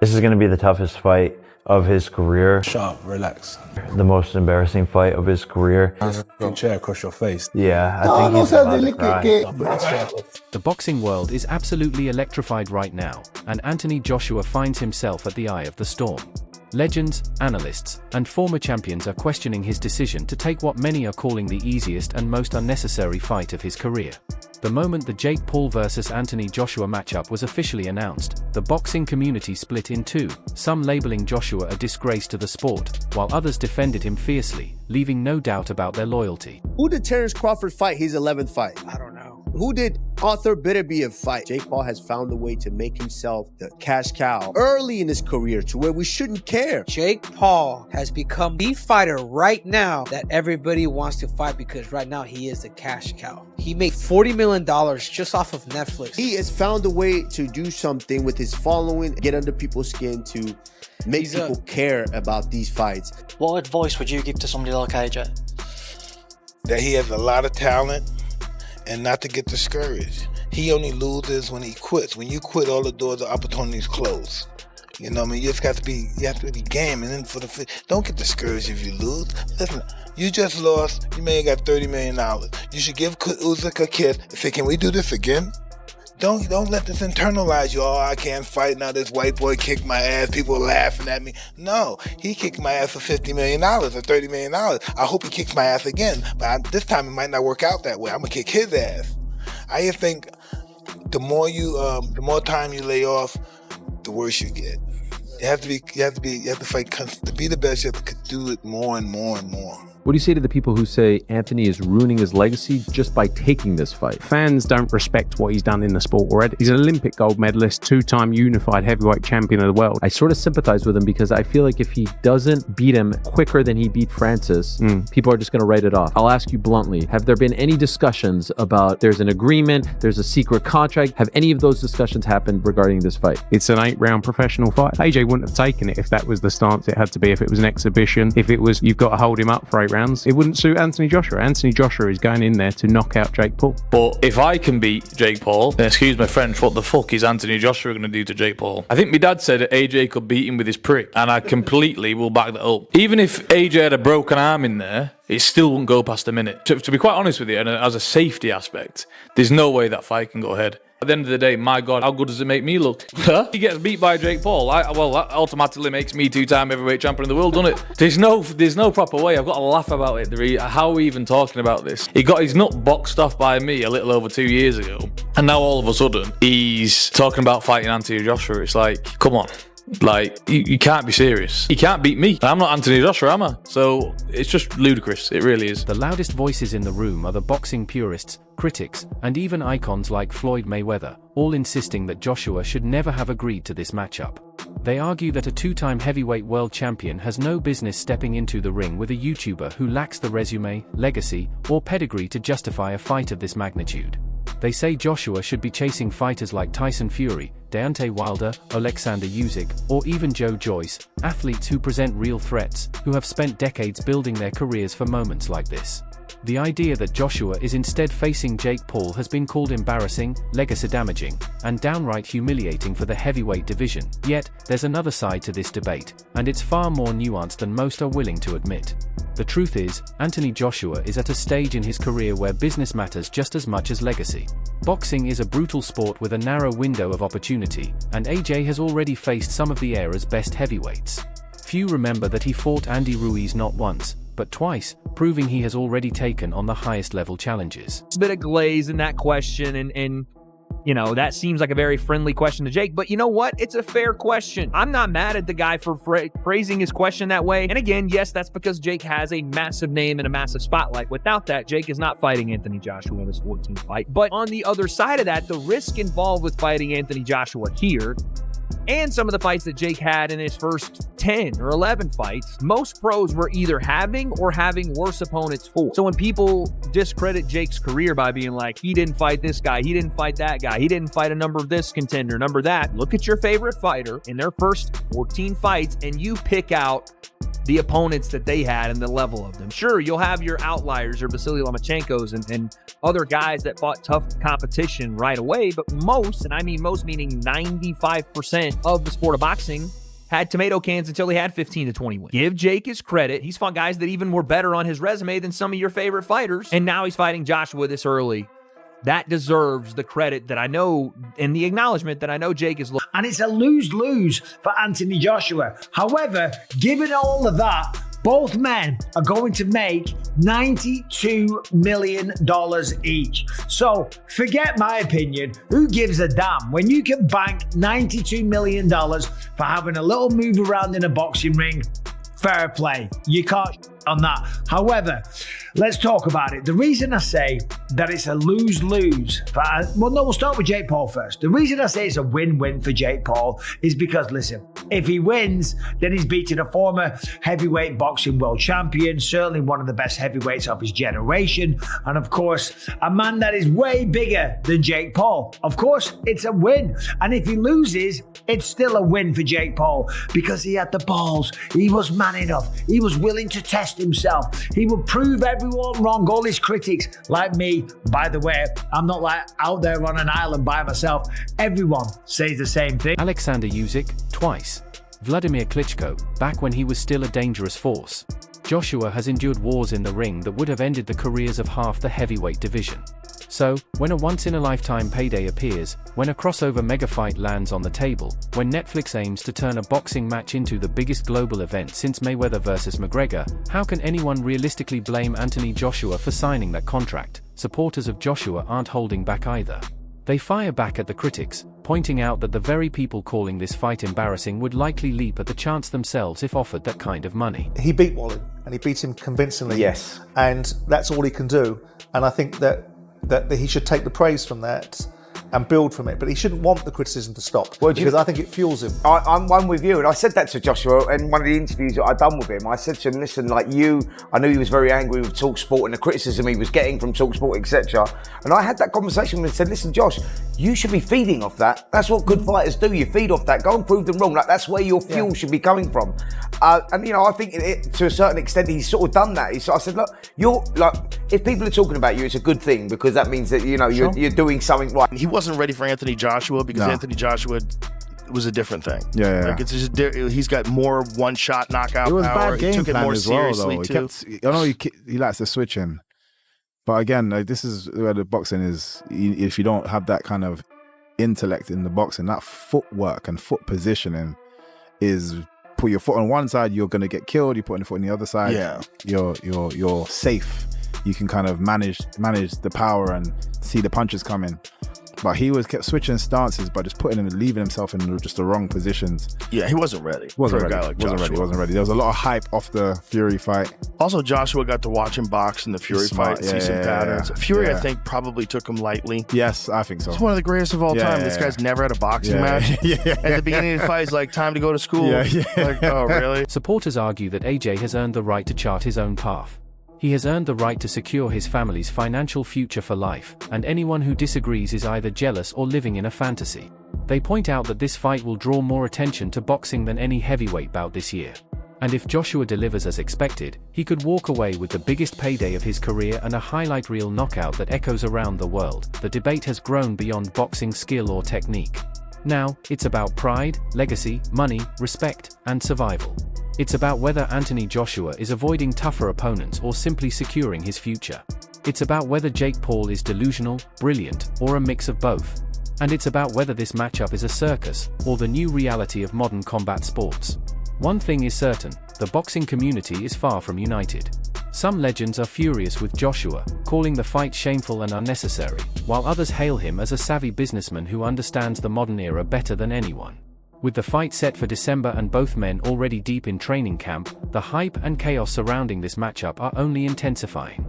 This is going to be the toughest fight of his career. Sharp, relax. The most embarrassing fight of his career. Chair across your face. Yeah, I think he's about to cry. The boxing world is absolutely electrified right now, and Anthony Joshua finds himself at the eye of the storm. Legends, analysts, and former champions are questioning his decision to take what many are calling the easiest and most unnecessary fight of his career. The moment the Jake Paul vs Anthony Joshua matchup was officially announced, the boxing community split in two, some labeling Joshua a disgrace to the sport, while others defended him fiercely, leaving no doubt about their loyalty. Who did Terrence Crawford fight his 11th fight? I don't know. Who did Arthur Beterbiev fight? Jake Paul has found a way to make himself the cash cow early in his career to where we shouldn't care. Jake Paul has become the fighter right now that everybody wants to fight because right now he is the cash cow. He made $40 million just off of Netflix. He has found a way to do something with his following, get under people's skin to make people care about these fights. What advice would you give to somebody like AJ? That he has a lot of talent and not to get discouraged. He only loses when he quits. When you quit, all the doors of opportunities close. You know what I mean? You have to be game. And then don't get discouraged if you lose. Listen, you just lost. You may have got $30 million. You should give Usyk a kiss and say, can we do this again? Don't let this internalize you. Oh, I can't fight now. This white boy kicked my ass. People are laughing at me. No, he kicked my ass for $50 million or $30 million. I hope he kicks my ass again. But this time it might not work out that way. I'm gonna kick his ass. I just think the more time you lay off, the worse you get. You have to fight to be the best. You have to do it more and more and more. What do you say to the people who say Anthony is ruining his legacy just by taking this fight? Fans don't respect what he's done in the sport already. He's an Olympic gold medalist, two-time unified heavyweight champion of the world. I sort of sympathize with him because I feel like if he doesn't beat him quicker than he beat Francis, people are just going to write it off. I'll ask you bluntly, have there been any discussions about there's an agreement, there's a secret contract? Have any of those discussions happened regarding this fight? It's an 8-round professional fight. AJ wouldn't have taken it if that was the stance it had to be, if it was an exhibition, if it was you've got to hold him up for 8 rounds. It wouldn't suit Anthony Joshua. Anthony Joshua is going in there to knock out Jake Paul. But if I can beat Jake Paul, then excuse my French, what the fuck is Anthony Joshua going to do to Jake Paul? I think my dad said that AJ could beat him with his prick, and I completely will back that up. Even if AJ had a broken arm in there, it still wouldn't go past a minute. To be quite honest with you, and as a safety aspect, there's no way that fight can go ahead. At the end of the day, my God, how good does it make me look? He gets beat by Jake Paul. Well, that automatically makes me 2-time heavyweight champion of the world, doesn't it? There's no proper way. I've got to laugh about it. How are we even talking about this? He got his nut boxed off by me a little over 2 years ago, and now all of a sudden he's talking about fighting Anthony Joshua. It's like, come on. Like, you can't be serious. You can't beat me. I'm not Anthony Joshua, am I? So it's just ludicrous. It really is. The loudest voices in the room are the boxing purists, critics, and even icons like Floyd Mayweather, all insisting that Joshua should never have agreed to this matchup. They argue that a 2-time heavyweight world champion has no business stepping into the ring with a YouTuber who lacks the resume, legacy, or pedigree to justify a fight of this magnitude. They say Joshua should be chasing fighters like Tyson Fury, Deontay Wilder, Alexander Usyk, or even Joe Joyce, athletes who present real threats, who have spent decades building their careers for moments like this. The idea that Joshua is instead facing Jake Paul has been called embarrassing, legacy damaging, and downright humiliating for the heavyweight division. Yet, there's another side to this debate, and it's far more nuanced than most are willing to admit. The truth is, Anthony Joshua is at a stage in his career where business matters just as much as legacy. Boxing is a brutal sport with a narrow window of opportunity, and AJ has already faced some of the era's best heavyweights. Few remember that he fought Andy Ruiz not once, but twice, proving he has already taken on the highest level challenges. A bit of glaze in that question, and you know, that seems like a very friendly question to Jake, but you know what? It's a fair question. I'm not mad at the guy for phrasing his question that way. And again, yes, that's because Jake has a massive name and a massive spotlight. Without that, Jake is not fighting Anthony Joshua in his 14th fight. But on the other side of that, the risk involved with fighting Anthony Joshua here, and some of the fights that Jake had in his first 10 or 11 fights, most pros were either having or having worse opponents for. So when people discredit Jake's career by being like, he didn't fight this guy, he didn't fight that guy, he didn't fight a number of this contender, number that, look at your favorite fighter in their first 14 fights and you pick out the opponents that they had and the level of them. Sure, you'll have your outliers, your Vasily Lomachenkos and other guys that fought tough competition right away, but most, and I mean most meaning 95% of the sport of boxing, had tomato cans until he had 15 to 20 wins. Give Jake his credit. He's fought guys that even were better on his resume than some of your favorite fighters, and now he's fighting Joshua this early. That deserves the credit that I know and the acknowledgement that I know Jake is looking. And it's a lose-lose for Anthony Joshua. However, given all of that, both men are going to make $92 million each. So forget my opinion. Who gives a damn? When you can bank $92 million for having a little move around in a boxing ring, fair play. You can't on that. However, let's talk about it. The reason I say that it's a lose-lose we'll start with Jake Paul first. The reason I say it's a win-win for Jake Paul is because, listen, if he wins, then he's beating a former heavyweight boxing world champion, certainly one of the best heavyweights of his generation, and of course, a man that is way bigger than Jake Paul. Of course, it's a win. And if he loses, it's still a win for Jake Paul because he had the balls. He was man enough. He was willing to test himself. He would prove everyone wrong, all his critics, like me. By the way, I'm not like out there on an island by myself. Everyone says the same thing. Alexander Usyk, twice. Vladimir Klitschko, back when he was still a dangerous force. Joshua has endured wars in the ring that would have ended the careers of half the heavyweight division. So, when a once-in-a-lifetime payday appears, when a crossover mega fight lands on the table, when Netflix aims to turn a boxing match into the biggest global event since Mayweather versus McGregor, how can anyone realistically blame Anthony Joshua for signing that contract? Supporters of Joshua aren't holding back either. They fire back at the critics, pointing out that the very people calling this fight embarrassing would likely leap at the chance themselves if offered that kind of money. He beat Wallin, and he beat him convincingly. Yes. And that's all he can do. And I think that he should take the praise from that and build from it, but he shouldn't want the criticism to stop because I think it fuels him. I'm one with you, and I said that to Joshua in one of the interviews that I'd done with him. I said to him, listen, like I knew he was very angry with TalkSport and the criticism he was getting from TalkSport, etc. And I had that conversation with him and said, listen, Josh, you should be feeding off that. That's what good fighters do. You feed off that. Go and prove them wrong. Like that's where your fuel should be coming from. And I think to a certain extent he's sort of done that. I said, look, you're like, if people are talking about you, it's a good thing because that means that you're doing something right. He wasn't ready for Anthony Joshua because Anthony Joshua was a different thing. Yeah. Like it's just he's got more one-shot knockout it was power. Bad game he took plan it more as well, seriously though. too. I know he likes the switching, but again, like this is where the boxing is. If you don't have that kind of intellect in the boxing, that footwork and foot positioning is. Put your foot on one side, you're gonna get killed. You put your foot on the other side, you're safe. You can kind of manage the power and see the punches coming. But he kept switching stances, but just leaving himself in just the wrong positions. Yeah, he wasn't ready. Wasn't for ready. A guy like Joshua. Wasn't ready. There was a lot of hype off the Fury fight. Also, Joshua got to watch him box in the Fury fight, see some patterns. Fury, I think, probably took him lightly. Yes, I think so. He's one of the greatest of all time. This guy's never had a boxing match. At the beginning of the fight, he's like, time to go to school. Like, oh, really? Supporters argue that AJ has earned the right to chart his own path. He has earned the right to secure his family's financial future for life, and anyone who disagrees is either jealous or living in a fantasy. They point out that this fight will draw more attention to boxing than any heavyweight bout this year. And if Joshua delivers as expected, he could walk away with the biggest payday of his career and a highlight reel knockout that echoes around the world. The debate has grown beyond boxing skill or technique. Now, it's about pride, legacy, money, respect, and survival. It's about whether Anthony Joshua is avoiding tougher opponents or simply securing his future. It's about whether Jake Paul is delusional, brilliant, or a mix of both. And it's about whether this matchup is a circus or the new reality of modern combat sports. One thing is certain, the boxing community is far from united. Some legends are furious with Joshua, calling the fight shameful and unnecessary, while others hail him as a savvy businessman who understands the modern era better than anyone. With the fight set for December and both men already deep in training camp, the hype and chaos surrounding this matchup are only intensifying.